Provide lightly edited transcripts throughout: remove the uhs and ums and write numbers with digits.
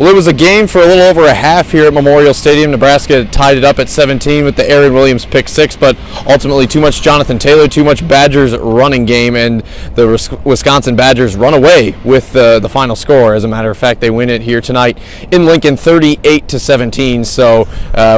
Well, it was a game for a little over a half here at Memorial Stadium. Nebraska tied it up at 17 with the Aaron Williams pick six, but ultimately too much Jonathan Taylor, too much Badgers running game, and the Wisconsin Badgers run away with the final score. As a matter of fact, they win it here tonight in Lincoln 38-17. So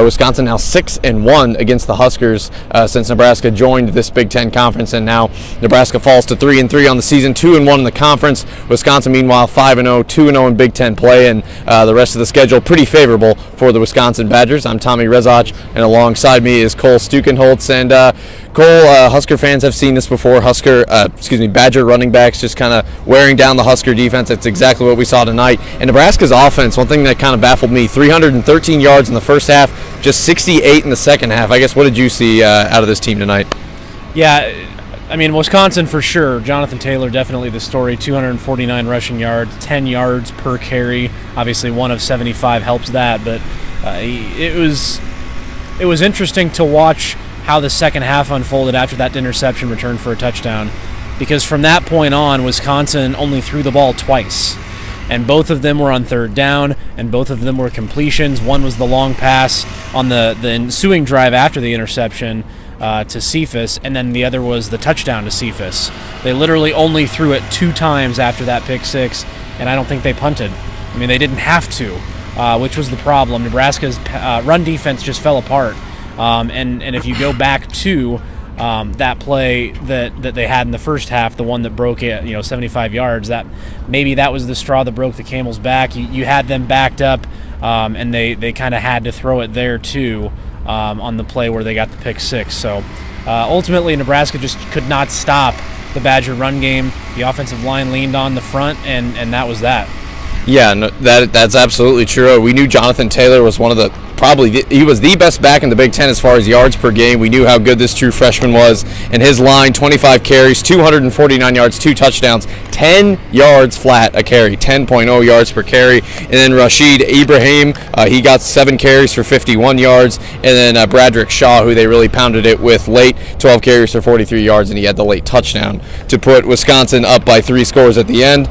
Wisconsin now 6-1 against the Huskers since Nebraska joined this Big Ten conference, and now Nebraska falls to 3-3 on the season, 2-1 in the conference. Wisconsin, meanwhile, 5-0, 2-0 in Big Ten play, and the rest of the schedule pretty favorable for the Wisconsin Badgers. I'm Tommy Rezac, and alongside me is Cole Stukenholtz. And Cole, Husker fans have seen this before. Badger running backs just kind of wearing down the Husker defense. That's exactly what we saw tonight. And Nebraska's offense, one thing that kind of baffled me, 313 yards in the first half, just 68 in the second half. I guess, what did you see out of this team tonight? Yeah, I mean, Wisconsin for sure. Jonathan Taylor, definitely the story. 249 rushing yards, 10 yards per carry. Obviously, 1 of 75 helps that, but it was interesting to watch how the second half unfolded after that interception return for a touchdown, because from that point on, Wisconsin only threw the ball twice, and both of them were on third down, and both of them were completions. One was the long pass on the ensuing drive after the interception to Cephas, and then the other was the touchdown to Cephas. They literally only threw it 2 times after that pick six, and I don't think they punted. I mean, they didn't have to, which was the problem. Nebraska's run defense just fell apart, and if you go back to that play that they had in the first half, the one that broke it, 75 yards, that was the straw that broke the camel's back. You had them backed up, and they kind of had to throw it there too. On the play where they got the pick six. So ultimately, Nebraska just could not stop the Badger run game. The offensive line leaned on the front, and that was that. Yeah, no, that's absolutely true. We knew Jonathan Taylor was he was the best back in the Big Ten as far as yards per game. We knew how good this true freshman was, and his line, 25 carries, 249 yards, 2 touchdowns, 10 yards flat a carry, 10.0 yards per carry. And then Rashid Ibrahim, he got 7 carries for 51 yards, and then Bradrick Shaw, who they really pounded it with late, 12 carries for 43 yards, and he had the late touchdown to put Wisconsin up by 3 scores at the end.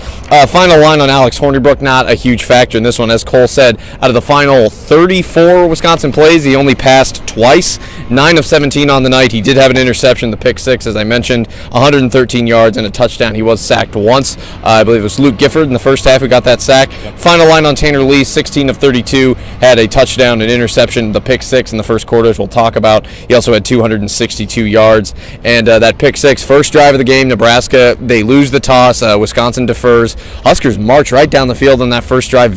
Final line on Alex Hornibrook, not a huge factor in this one. As Cole said, out of the final 34 Wisconsin plays, he only passed twice, 9 of 17 on the night. He did have an interception, the pick six, as I mentioned, 113 yards and a touchdown. He was sacked once. I believe it was Luke Gifford in the first half who got that sack. Yep. Final line on Tanner Lee, 16 of 32, had a touchdown, an interception, the pick six in the first quarters we'll talk about. He also had 262 yards. And that pick six, first drive of the game, Nebraska, they lose the toss. Wisconsin defers. Huskers march right down the field on that first drive,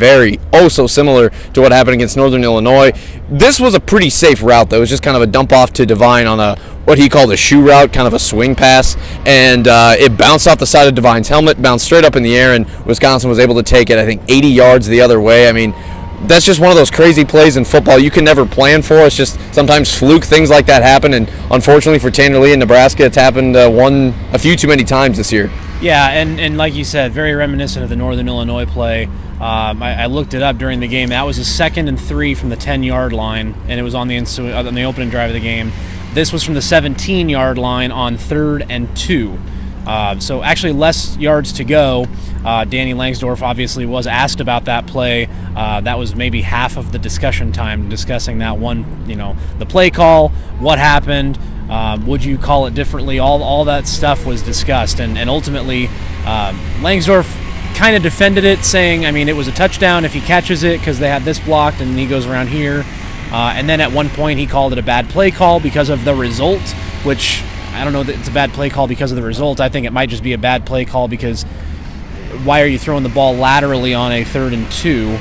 so similar to what happened against Northern Illinois. This was a pretty safe route, though. It was just kind of a dump off to Devine on what he called a shoe route, kind of a swing pass, and it bounced off the side of Devine's helmet, bounced straight up in the air, and Wisconsin was able to take it, I think, 80 yards the other way. I mean, that's just one of those crazy plays in football you can never plan for. It's just sometimes fluke things like that happen, and unfortunately for Tanner Lee in Nebraska, it's happened a few too many times this year. Yeah, and like you said, very reminiscent of the Northern Illinois play. I looked it up during the game. That was a 2nd and 3 from the 10-yard line, and it was on the opening drive of the game. This was from the 17-yard line on 3rd and 2. So actually less yards to go. Danny Langsdorff obviously was asked about that play. That was maybe half of the discussion time, discussing that one, the play call, what happened, would you call it differently? All that stuff was discussed, and ultimately Langsdorff kind of defended it, saying, it was a touchdown if he catches it because they had this blocked and he goes around here. And then at one point he called it a bad play call because of the result, which I don't know that it's a bad play call because of the result. I think it might just be a bad play call because why are you throwing the ball laterally on a 3rd and 2?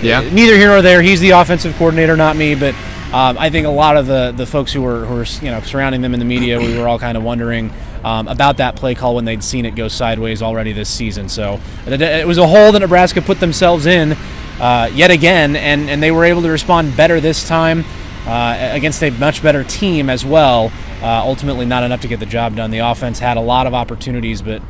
Yeah. Neither here nor there. He's the offensive coordinator, not me, but I think a lot of the folks who were surrounding them in the media, we were all kind of wondering about that play call when they'd seen it go sideways already this season. So it was a hole that Nebraska put themselves in yet again, and they were able to respond better this time against a much better team as well. Ultimately not enough to get the job done. The offense had a lot of opportunities, but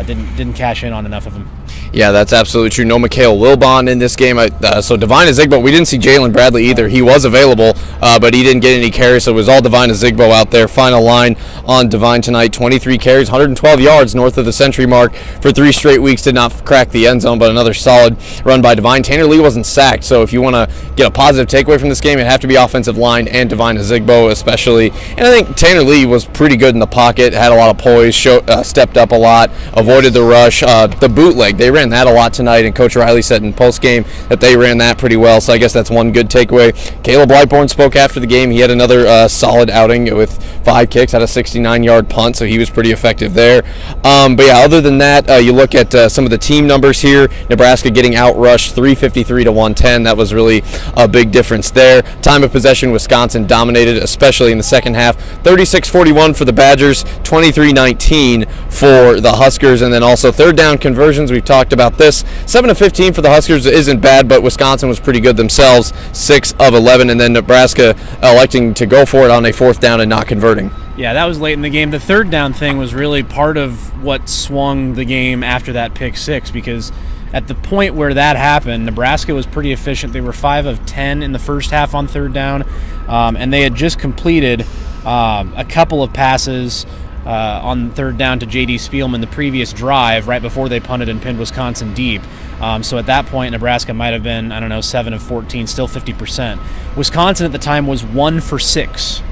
didn't cash in on enough of them. Yeah, that's absolutely true. No Mikhail Wilbon in this game. So Divine Azigbo, we didn't see Jalen Bradley either. He was available, but he didn't get any carries, so it was all Divine Azigbo out there. Final line on Divine tonight, 23 carries, 112 yards north of the century mark for 3 straight weeks. Did not crack the end zone, but another solid run by Divine. Tanner Lee wasn't sacked, so if you want to get a positive takeaway from this game, it'd have to be offensive line and Divine Azigbo especially. And I think Tanner Lee was pretty good in the pocket, had a lot of poise, stepped up a lot, avoided the rush. The bootleg, they ran that a lot tonight, and Coach Riley said in post-game that they ran that pretty well, so I guess that's one good takeaway. Caleb Lightbourne spoke after the game. He had another solid outing with 5 kicks, had a 69-yard punt, so he was pretty effective there. But yeah, other than that, you look at some of the team numbers here. Nebraska getting outrushed 353 to 110. That was really a big difference there. Time of possession, Wisconsin dominated, especially in the second half. 36-41 for the Badgers, 23-19 for the Huskers, and then also third down conversions. We've talked about this. 7 of 15 for the Huskers isn't bad, but Wisconsin was pretty good themselves. 6 of 11, and then Nebraska electing to go for it on a fourth down and not converting. Yeah, that was late in the game. The third down thing was really part of what swung the game after that pick six, because at the point where that happened, Nebraska was pretty efficient. They were 5 of 10 in the first half on third down, and they had just completed a couple of passes on third down to J.D. Spielman the previous drive right before they punted and pinned Wisconsin deep. So at that point, Nebraska might have been, 7 of 14, still 50%. Wisconsin at the time was 1 for 6.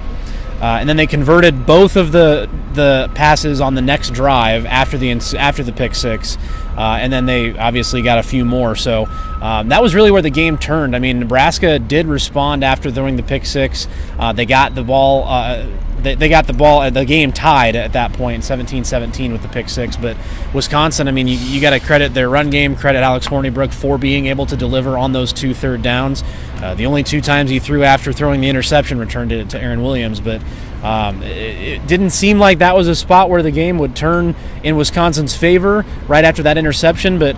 And then they converted both of the passes on the next drive after the pick six, and then they obviously got a few more. So that was really where the game turned. I mean, Nebraska did respond after throwing the pick six. They got the ball. They got the ball. The game tied at that point, 17-17 with the pick six. But Wisconsin, I mean, you got to credit their run game, credit Alex Hornibrook for being able to deliver on those 2 third downs. The only 2 times he threw after throwing the interception returned it to Aaron Williams, but it didn't seem like that was a spot where the game would turn in Wisconsin's favor right after that interception, but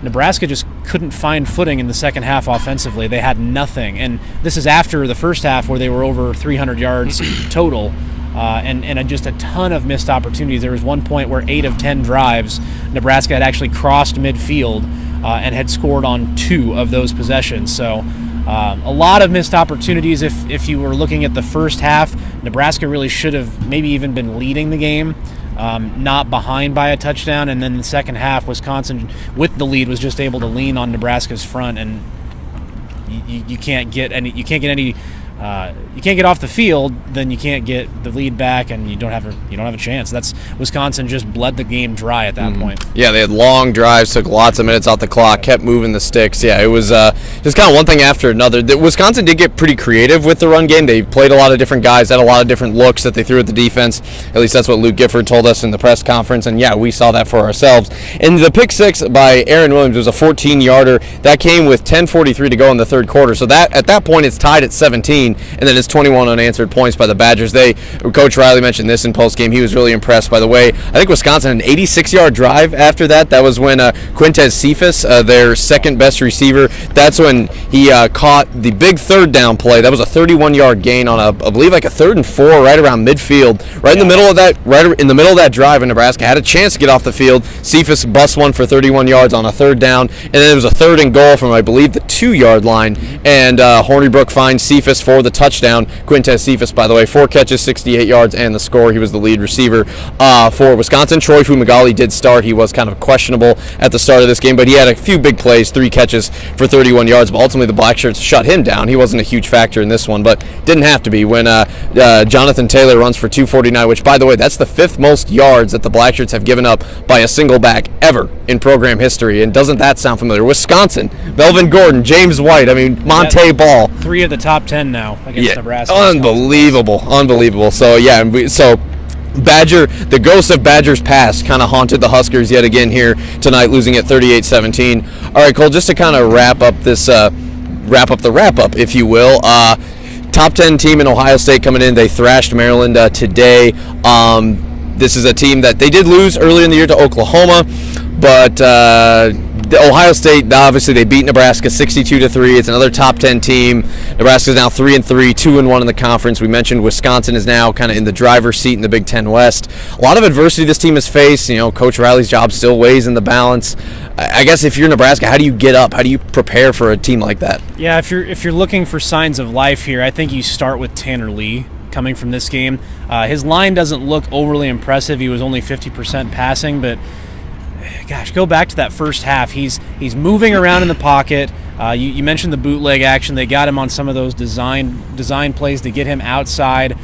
Nebraska just couldn't find footing in the second half offensively. They had nothing, and this is after the first half where they were over 300 yards total, and just a ton of missed opportunities. There was one point where 8 of 10 drives, Nebraska had actually crossed midfield and had scored on 2 of those possessions. So a lot of missed opportunities. If you were looking at the first half, Nebraska really should have maybe even been leading the game, not behind by a touchdown. And then the second half, Wisconsin, with the lead, was just able to lean on Nebraska's front, and you can't get any. You can't get off the field, then you can't get the lead back, and you don't have a chance. That's Wisconsin just bled the game dry at that point. Yeah, they had long drives, took lots of minutes off the clock, kept moving the sticks. Yeah, it was just kind of one thing after another. Wisconsin did get pretty creative with the run game. They played a lot of different guys, had a lot of different looks that they threw at the defense. At least that's what Luke Gifford told us in the press conference, and yeah, we saw that for ourselves. And the pick six by Aaron Williams was a 14-yarder. That came with 10:43 to go in the third quarter. So that at that point, it's tied at 17. And then it's 21 unanswered points by the Badgers. Coach Riley mentioned this in postgame. He was really impressed. By the way, I think Wisconsin had an 86-yard drive after that. That was when Quintez Cephas, their second best receiver, that's when he caught the big third down play. That was a 31-yard gain on I believe like a 3rd and 4 right around midfield. In the middle of that drive, and Nebraska had a chance to get off the field. Cephas busts one for 31 yards on a 3rd down, and then it was a 3rd and goal from I believe the 2-yard line, and Hornibrook finds Cephas for the touchdown. Quintez Cephas, by the way, 4 catches, 68 yards, and the score. He was the lead receiver for Wisconsin. Troy Fumagalli did start. He was kind of questionable at the start of this game, but he had a few big plays, 3 catches for 31 yards, but ultimately the Black Shirts shut him down. He wasn't a huge factor in this one, but didn't have to be when Jonathan Taylor runs for 249, which, by the way, that's the 5th most yards that the Black Shirts have given up by a single back ever in program history, and doesn't that sound familiar? Wisconsin, Melvin Gordon, James White, Monte Ball. 3 of the top 10 now against Nebraska. Unbelievable. So yeah, the ghost of Badgers past kind of haunted the Huskers yet again here tonight, losing at 38-17. All right, Cole, just to kind of wrap up the wrap-up, if you will. Top 10 team in Ohio State coming in. They thrashed Maryland today. This is a team that they did lose earlier in the year to Oklahoma, but Ohio State, obviously, they beat Nebraska 62-3. It's another top 10 team. Nebraska is now 3-3, 2-1 in the conference. We mentioned Wisconsin is now kind of in the driver's seat in the Big Ten West. A lot of adversity this team has faced. Coach Riley's job still weighs in the balance. I guess if you're Nebraska, how do you get up? How do you prepare for a team like that? Yeah, if you're looking for signs of life here, I think you start with Tanner Lee coming from this game. His line doesn't look overly impressive. He was only 50% passing, but gosh, go back to that first half. He's moving around in the pocket. You mentioned the bootleg action. They got him on some of those design plays to get him outside.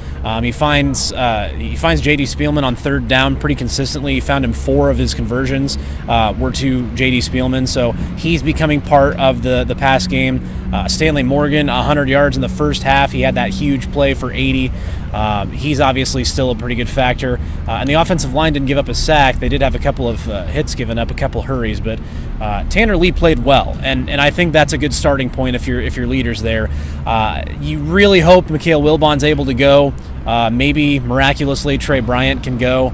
He finds J.D. Spielman on third down pretty consistently. He found him 4 of his conversions were to J.D. Spielman, so he's becoming part of the pass game. Stanley Morgan, 100 yards in the first half. He had that huge play for 80. He's obviously still a pretty good factor. And the offensive line didn't give up a sack. They did have a couple of hits given up, a couple hurries, but Tanner Lee played well, and I think that's a good starting point if your leader's there. You really hope Mikhail Wilbon's able to go. Maybe miraculously Trey Bryant can go.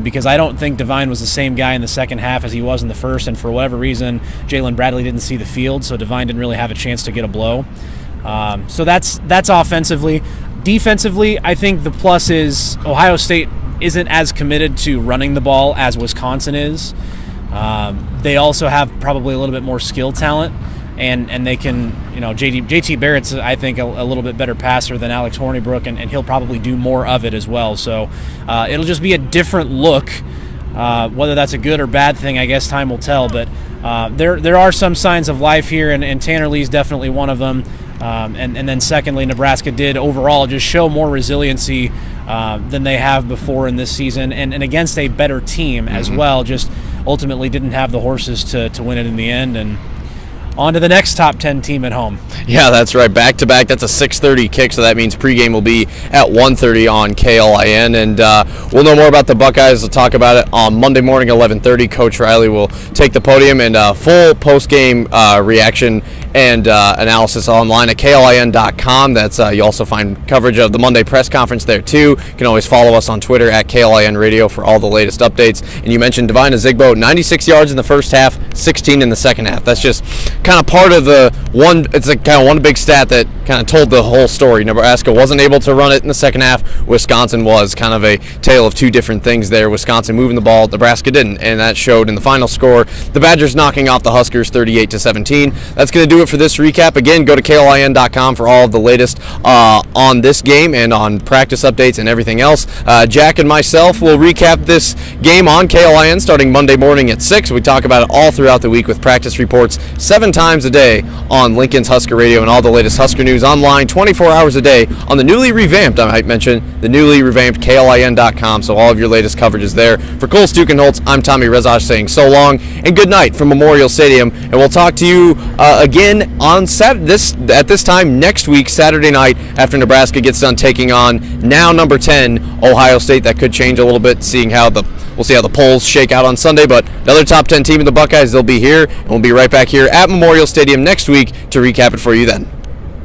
Because I don't think Devine was the same guy in the second half as he was in the first, and for whatever reason, Jalen Bradley didn't see the field, so Devine didn't really have a chance to get a blow. So that's offensively. Defensively, I think the plus is Ohio State isn't as committed to running the ball as Wisconsin is. They also have probably a little bit more skill talent, and they can, JT Barrett's, I think, a little bit better passer than Alex Hornibrook, and he'll probably do more of it as well. So it'll just be a different look. Whether that's a good or bad thing, I guess time will tell. But there are some signs of life here, and Tanner Lee's definitely one of them. And then secondly, Nebraska did overall just show more resiliency than they have before in this season, and against a better team as well. Just ultimately didn't have the horses to win it in the end, and on to the next top 10 team at home. Yeah, that's right. Back-to-back. That's a 6:30 kick, so that means pregame will be at 1:30 on KLIN. And we'll know more about the Buckeyes. We'll talk about it on Monday morning, 11:30. Coach Riley will take the podium, and full post-game reaction and analysis online at KLIN.com. That's you also find coverage of the Monday press conference there, too. You can always follow us on Twitter at KLIN Radio for all the latest updates. And you mentioned Devine Ozigbo, 96 yards in the first half, 16 in the second half. That's just kind of part of the one. It's kind of one big stat that kind of told the whole story. Nebraska wasn't able to run it in the second half. Wisconsin was. Kind of a tale of two different things there. Wisconsin moving the ball, Nebraska didn't, and that showed in the final score. The Badgers knocking off the Huskers 38-17. That's going to do it for this recap. Again, go to KLIN.com for all of the latest on this game and on practice updates and everything else. Jack and myself will recap this game on KLIN starting Monday morning at 6. We talk about it all throughout the week with practice reports 7 times a day on Lincoln's Husker Radio, and all the latest Husker news online 24 hours a day on the newly revamped, I might mention, the newly revamped KLIN.com, so all of your latest coverage is there. For Cole Stukenholtz, I'm Tommy Rezac saying so long and good night from Memorial Stadium, and we'll talk to you again on at this time next week, Saturday night, after Nebraska gets done taking on now number 10 Ohio State. That could change a little bit, we'll see how the polls shake out on Sunday, but another top 10 team in the Buckeyes, they'll be here, and we'll be right back here at Memorial Stadium next week to recap it for you then.